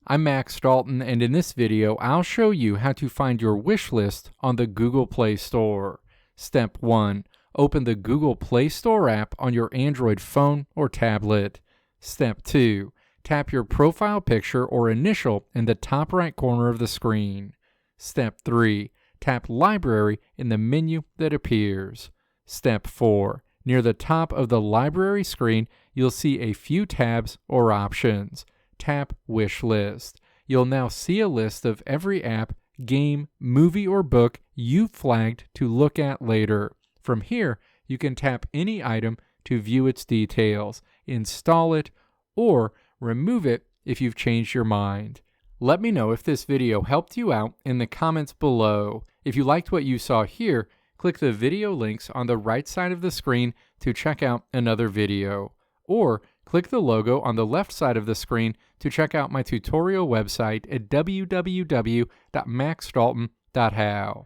I'm Max Dalton, and in this video, I'll show you how to find your wish list on the Google Play Store. Step 1. Open the Google Play Store app on your Android phone or tablet. Step 2. Tap your profile picture or initial in the top right corner of the screen. Step 3. Tap Library in the menu that appears. Step 4. Near the top of the library screen, you'll see a few tabs or options. Tap Wishlist. You'll now see a list of every app, game, movie, or book you've flagged to look at later. From here, you can tap any item to view its details, install it, or remove it if you've changed your mind. Let me know if this video helped you out in the comments below. If you liked what you saw here, click the video links on the right side of the screen to check out another video. Or click the logo on the left side of the screen to check out my tutorial website at www.maxdalton.how.